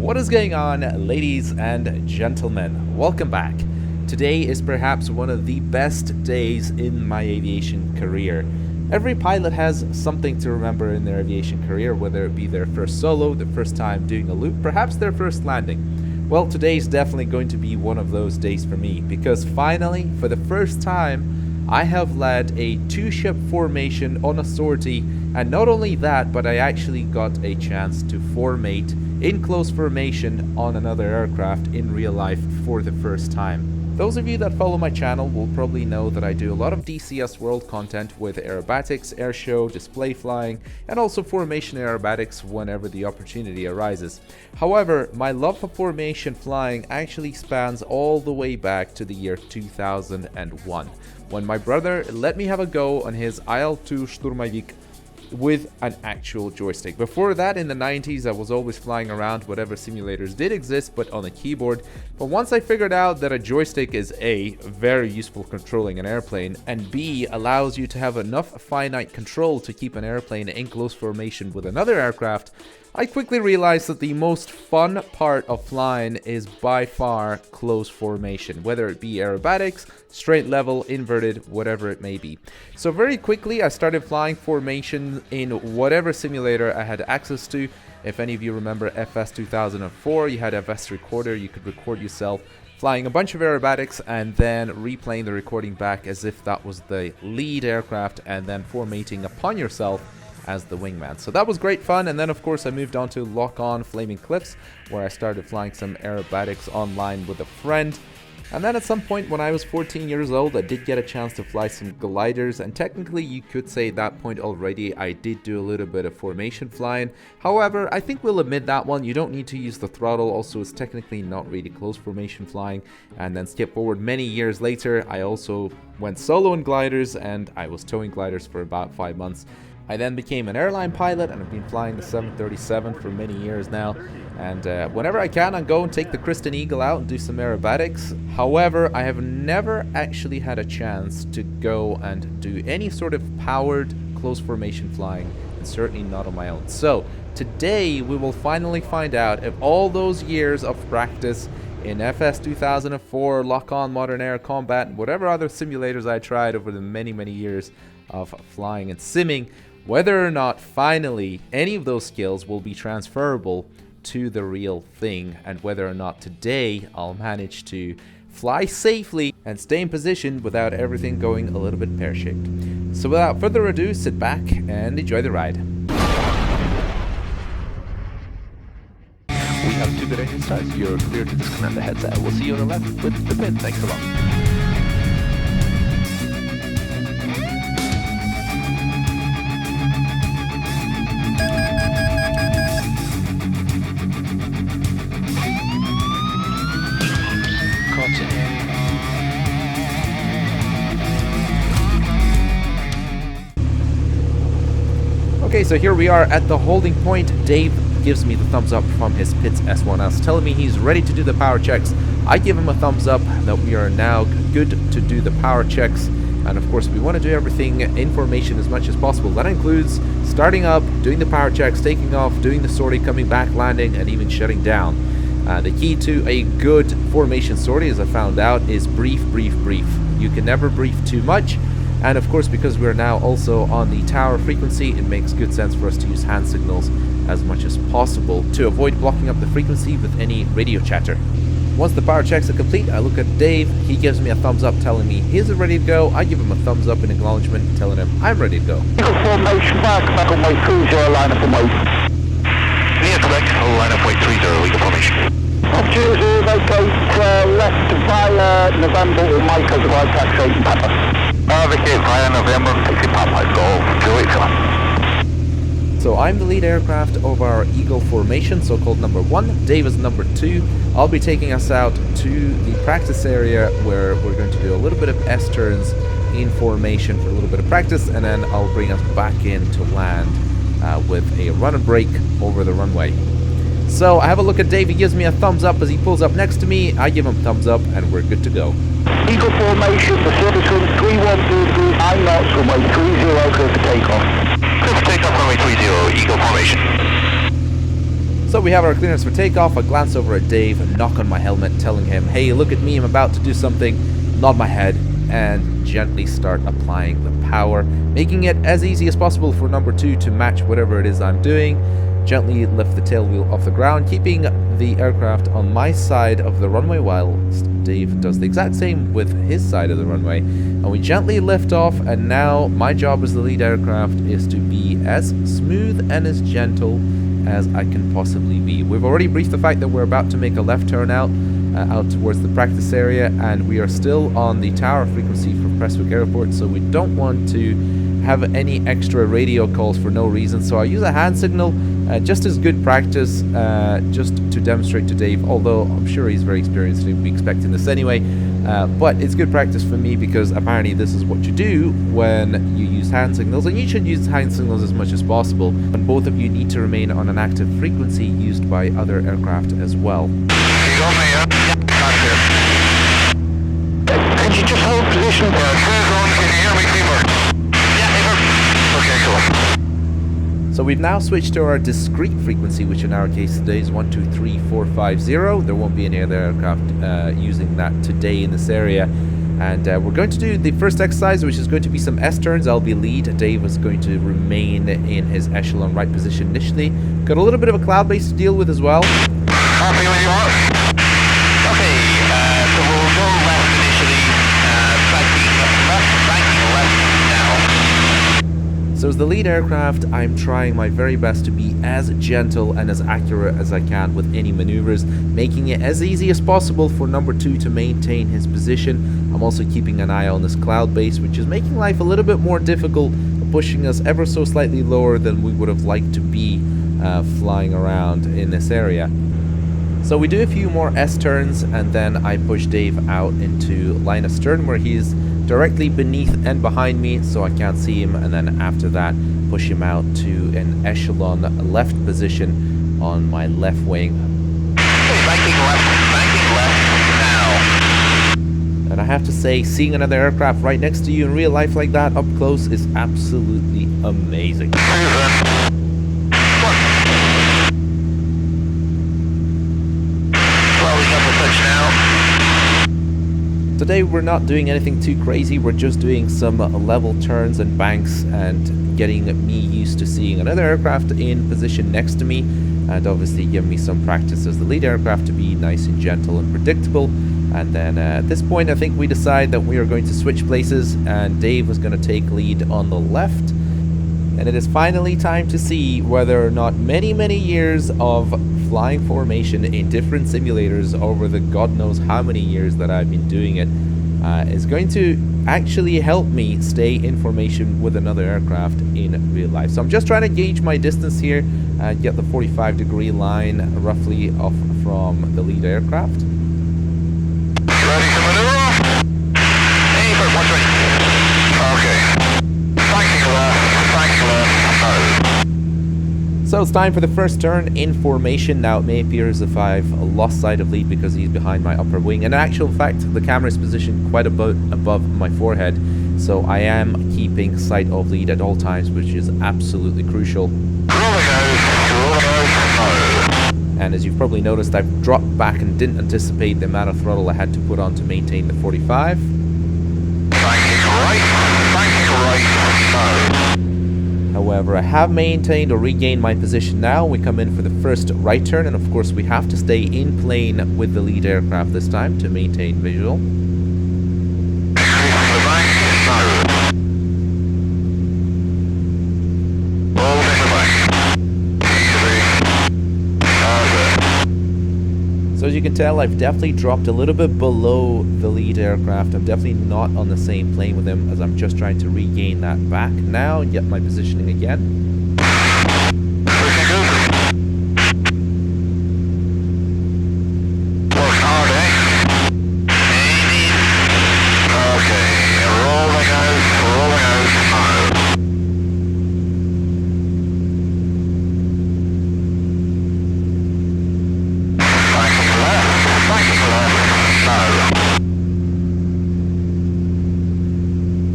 What is going on, ladies and gentlemen? Welcome back. Today is perhaps one of the best days in my aviation career. Every pilot has something to remember in their aviation career, whether it be their first solo, the first time doing a loop, perhaps their first landing. Well, today is definitely going to be one of those days for me, because finally, for the first time, I have led a two-ship formation on a sortie, and not only that, but I actually got a chance to formate in close formation on another aircraft in real life for the first time. Those of you that follow my channel will probably know that I do a lot of DCS World content with aerobatics, airshow, display flying, and also formation aerobatics whenever the opportunity arises. However, my love for formation flying actually spans all the way back to the year 2001, when my brother let me have a go on his IL-2 Sturmovik with an actual joystick. Before that, in the 90s, I was always flying around whatever simulators did exist, but on a keyboard. But once I figured out that a joystick is A, very useful controlling an airplane, and B, allows you to have enough finite control to keep an airplane in close formation with another aircraft, I quickly realized that the most fun part of flying is by far close formation, whether it be aerobatics, straight level, inverted, whatever it may be. So very quickly I started flying formation in whatever simulator I had access to. If any of you remember FS 2004, you had a FS recorder, you could record yourself flying a bunch of aerobatics and then replaying the recording back as if that was the lead aircraft and then formating upon yourself as the wingman. So that was great fun, and then of course I moved on to Lock-On Flaming Cliffs, where I started flying some aerobatics online with a friend. And then at some point when I was 14 years old, I did get a chance to fly some gliders, and technically you could say at that point already I did do a little bit of formation flying. However, I think we'll admit that one, you don't need to use the throttle, also it's technically not really close formation flying. And then skip forward many years later, I also went solo in gliders, and I was towing gliders for about 5 months. I then became an airline pilot, and I've been flying the 737 for many years now. And whenever I can, I go and take the Christen Eagle out and do some aerobatics. However, I have never actually had a chance to go and do any sort of powered close formation flying, and certainly not on my own. So today we will finally find out if all those years of practice in FS 2004, Lock-On Modern Air Combat, and whatever other simulators I tried over the many years of flying and simming, whether or not finally any of those skills will be transferable to the real thing, and whether or not today I'll manage to fly safely and stay in position without everything going a little bit pear-shaped. So without further ado, sit back and enjoy the ride. We have 2 good engine starts. You're clear to disconnect the headset. We'll see you on the left with the pin. Thanks a lot. Okay, so here we are at the holding point. Dave gives me the thumbs up from his Pitts S-1S, telling me he's ready to do the power checks. I give him a thumbs up that we are now good to do the power checks. And of course, we want to do everything in formation as much as possible. That includes starting up, doing the power checks, taking off, doing the sortie, coming back, landing, and even shutting down. The key to a good formation sortie, as I found out, is brief. You can never brief too much. And of course, because we're now also on the tower frequency, it makes good sense for us to use hand signals as much as possible to avoid blocking up the frequency with any radio chatter. Once the power checks are complete, I look at Dave. He gives me a thumbs up telling me he's ready to go. I give him a thumbs up in acknowledgement telling him I'm ready to go. Eagle formation, back on way 30, line up on way. Yeah, correct. Line up way 30, Eagle formation. Opportunity, vacate left via November or Mike as right taxation Papa. Vacate via November, taxi Papa, go to it. So I'm the lead aircraft of our Eagle formation, so-called number 1. Dave is number 2. I'll be taking us out to the practice area where we're going to do a little bit of S-turns in formation for a little bit of practice, and then I'll bring us back in to land with a run and brake over the runway. So I have a look at Dave. He gives me a thumbs up as he pulls up next to me. I give him a thumbs up, and we're good to go. Eagle formation, the service wind 312 degrees, 9 knots, runway 30, clear for takeoff. Clear for takeoff, runway 30, Eagle formation. So we have our clearance for takeoff. I glance over at Dave and knock on my helmet, telling him, hey, look at me, I'm about to do something. Nod my head and gently start applying the power, making it as easy as possible for number 2 to match whatever it is I'm doing. Gently lift the tail wheel off the ground, keeping the aircraft on my side of the runway while Dave does the exact same with his side of the runway. And we gently lift off, and now my job as the lead aircraft is to be as smooth and as gentle as I can possibly be. We've already briefed the fact that we're about to make a left turn out towards the practice area, and we are still on the tower frequency for Prestwick Airport, so we don't want to have any extra radio calls for no reason. So I use a hand signal just as good practice, just to demonstrate to Dave, although I'm sure he's very experienced and he'll be expecting this anyway. But it's good practice for me because apparently this is what you do when you use hand signals, and you should use hand signals as much as possible. And both of you need to remain on an active frequency used by other aircraft as well. You got me, yeah? That's it. Could you just hold position? Can you hear me, Keeper? Yeah, okay, cool. So we've now switched to our discrete frequency, which in our case today is 123450. There won't be any other aircraft using that today in this area. And we're going to do the first exercise, which is going to be some S-turns. I'll be lead. Dave is going to remain in his echelon right position initially. Got a little bit of a cloud base to deal with as well. Happy when you are. Okay, so we'll go left initially, banking left now. So as the lead aircraft, I'm trying my very best to be as gentle and as accurate as I can with any maneuvers, making it as easy as possible for number 2 to maintain his position. I'm also keeping an eye on this cloud base, which is making life a little bit more difficult, pushing us ever so slightly lower than we would have liked to be flying around in this area. So we do a few more S-turns, and then I push Dave out into line of stern, where he's directly beneath and behind me, so I can't see him, and then after that push him out to an echelon left position on my left wing. Banking left now. And I have to say, seeing another aircraft right next to you in real life like that up close is absolutely amazing. Today we're not doing anything too crazy, we're just doing some level turns and banks and getting me used to seeing another aircraft in position next to me, and obviously give me some practice as the lead aircraft to be nice and gentle and predictable. And then at this point I think we decide that we are going to switch places, and Dave was going to take lead on the left. And it is finally time to see whether or not many years of flying formation in different simulators over the god knows how many years that I've been doing it is going to actually help me stay in formation with another aircraft in real life. So I'm just trying to gauge my distance here and get the 45-degree line roughly off from the lead aircraft. Ready to maneuver? Hey, for 120. Okay. Banking left. So it's time for the first turn in formation. Now it may appear as if I've lost sight of lead because he's behind my upper wing. In actual fact, the camera is positioned quite above my forehead, so I am keeping sight of lead at all times, which is absolutely crucial. And as you've probably noticed, I've dropped back and didn't anticipate the amount of throttle I had to put on to maintain the 45. However, I have maintained or regained my position now. We come in for the first right turn, and of course we have to stay in plane with the lead aircraft this time to maintain visual. So as you can tell, I've definitely dropped a little bit below the lead aircraft. I'm definitely not on the same plane with him, as I'm just trying to regain that back now and get my positioning again.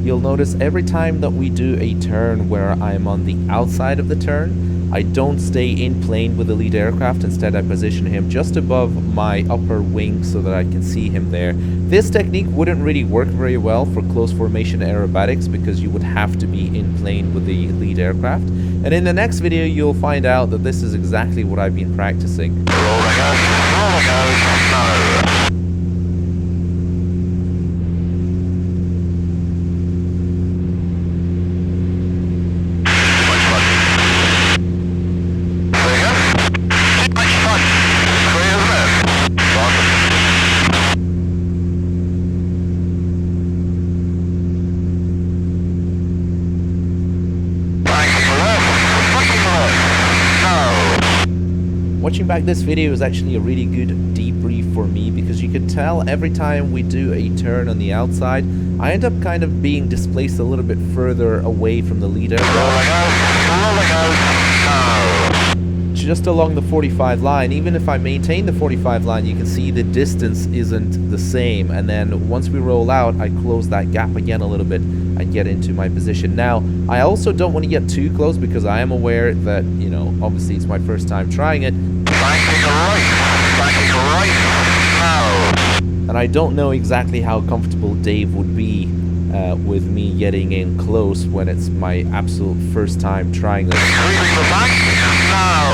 You'll notice every time that we do a turn where I'm on the outside of the turn, I don't stay in plane with the lead aircraft. Instead, I position him just above my upper wing so that I can see him there. This technique wouldn't really work very well for close formation aerobatics because you would have to be in plane with the lead aircraft. And in the next video, you'll find out that this is exactly what I've been practicing. Rolling out, no. Watching back this video is actually a really good debrief for me because you could tell every time we do a turn on the outside, I end up kind of being displaced a little bit further away from the lead aircraft. Just along the 45 line. Even if I maintain the 45 line, you can see the distance isn't the same, and then once we roll out, I close that gap again a little bit and get into my position. Now, I also don't want to get too close because I am aware that, you know, obviously it's my first time trying it. Banking right, now. And I don't know exactly how comfortable Dave would be with me getting in close when it's my absolute first time trying this. Leaving the bank, now.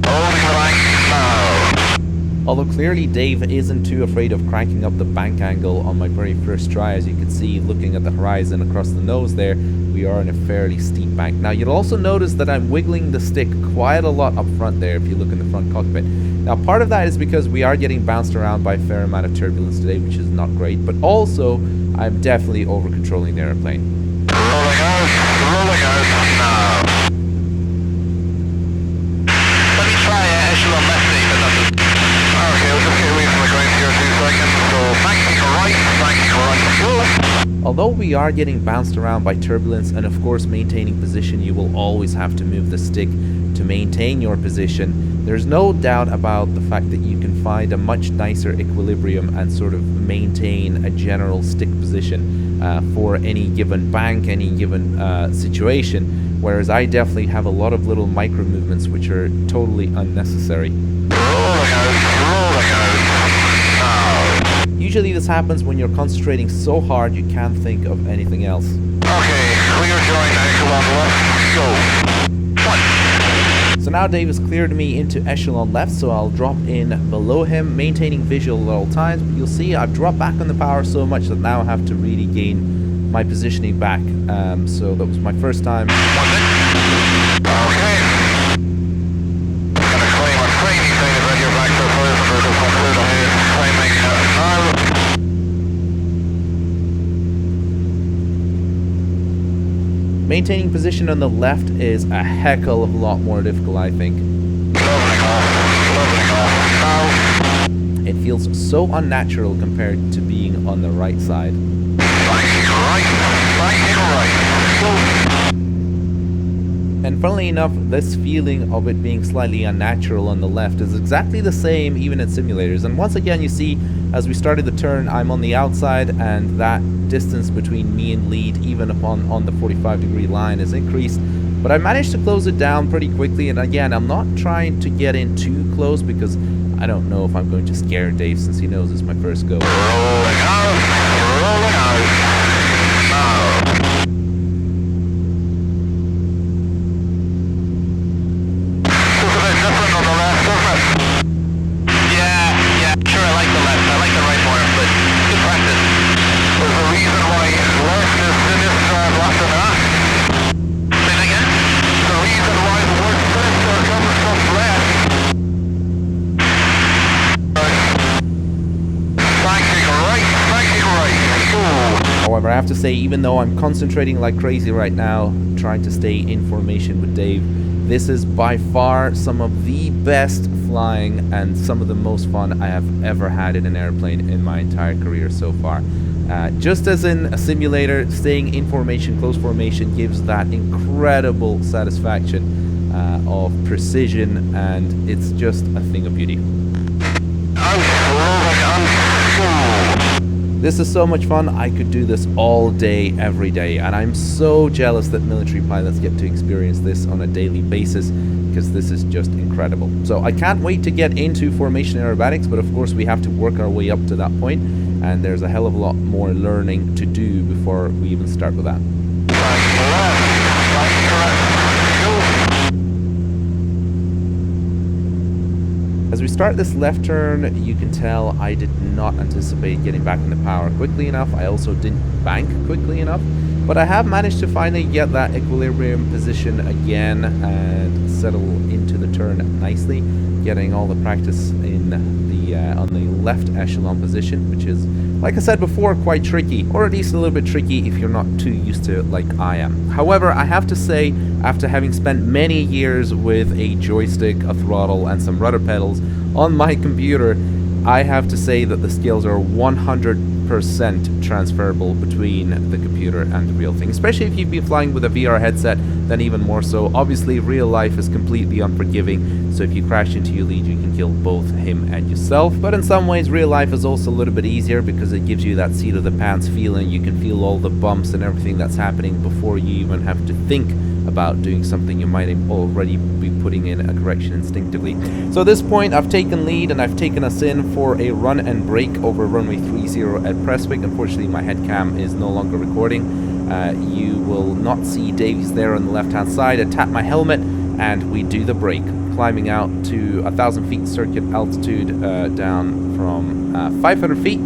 Holding the bank, now. Although clearly Dave isn't too afraid of cranking up the bank angle on my very first try. As you can see, looking at the horizon across the nose there, we are in a fairly steep bank. Now you'll also notice that I'm wiggling the stick quite a lot up front there if you look in the front cockpit. Now part of that is because we are getting bounced around by a fair amount of turbulence today, which is not great, but also I'm definitely over controlling the airplane. Rolling out, now. Let me try echelon left, David. Okay, we'll just get away from the ground here 2 seconds. So banking right. Although we are getting bounced around by turbulence and of course maintaining position, you will always have to move the stick to maintain your position. There's no doubt about the fact that you can find a much nicer equilibrium and sort of maintain a general stick position for any given bank, any given situation, whereas I definitely have a lot of little micro movements which are totally unnecessary. Rolling out. Usually this happens when you're concentrating so hard you can't think of anything else. Okay, clear join echelon left, go. So now Dave has cleared me into echelon left, so I'll drop in below him, maintaining visual at all times. But you'll see I've dropped back on the power so much that now I have to really gain my positioning back. So that was my first time. Okay. Gonna claim a training data that you're back to first for the conclude ahead. Claiming now. Maintaining position on the left is a heck of a lot more difficult, I think. Leveling off. Now. It feels so unnatural compared to being on the right side. Banking right. And funnily enough, this feeling of it being slightly unnatural on the left is exactly the same even in simulators. And once again, you see, as we started the turn, I'm on the outside, and that distance between me and lead, even upon on the 45-degree line, is increased. But I managed to close it down pretty quickly. And again, I'm not trying to get in too close because I don't know if I'm going to scare Dave since he knows it's my first go. Rolling out. Now. However, I have to say, even though I'm concentrating like crazy right now, trying to stay in formation with Dave, this is by far some of the best flying and some of the most fun I have ever had in an airplane in my entire career so far. Just as in a simulator, staying in formation, close formation, gives that incredible satisfaction of precision, and it's just a thing of beauty. This is so much fun. I could do this all day, every day, and I'm so jealous that military pilots get to experience this on a daily basis, because this is just incredible. So I can't wait to get into formation aerobatics, but of course we have to work our way up to that point, and there's a hell of a lot more learning to do before we even start with that. As we start this left turn, you can tell I did not anticipate getting back into power quickly enough. I also didn't bank quickly enough, but I have managed to finally get that equilibrium position again and settle into the turn nicely, getting all the practice in the on the left echelon position, which is, like I said before, quite tricky, or at least a little bit tricky if you're not too used to it like I am. However, I have to say, after having spent many years with a joystick, a throttle, and some rudder pedals on my computer, I have to say that the skills are 100% transferable between the computer and the real thing. Especially if you've been flying with a VR headset, then even more so. Obviously, real life is completely unforgiving, so if you crash into your lead, you can kill both him and yourself. But in some ways, real life is also a little bit easier because it gives you that seat of the pants feeling. You can feel all the bumps and everything that's happening before you even have to think about doing something you might already be putting in a correction instinctively. So at this point, I've taken lead and I've taken us in for a run and brake over runway 30 at Prestwick. Unfortunately, my head cam is no longer recording. You will not see Davies there on the left hand side. I tap my helmet and we do the brake, climbing out to 1,000 feet circuit altitude down from 500 feet.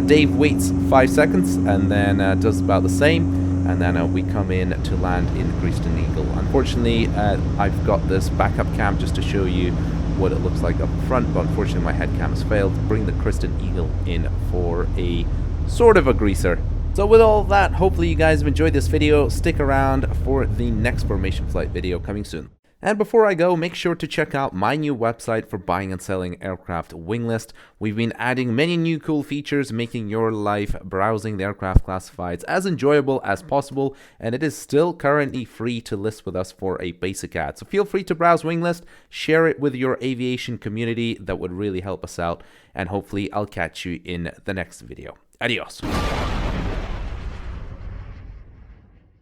Dave waits 5 seconds and then does about the same. And then we come in to land in Christen Eagle. Unfortunately, I've got this backup cam just to show you what it looks like up front, but unfortunately my head cam has failed. Bring the Christen Eagle in for a sort of a greaser. So with all that, hopefully you guys have enjoyed this video. Stick around for the next formation flight video coming soon. And before I go, make sure to check out my new website for buying and selling aircraft, WINGLIST. We've been adding many new cool features, making your life browsing the aircraft classifieds as enjoyable as possible, and it is still currently free to list with us for a basic ad. So feel free to browse WINGLIST, share it with your aviation community. That would really help us out, and hopefully I'll catch you in the next video. Adios.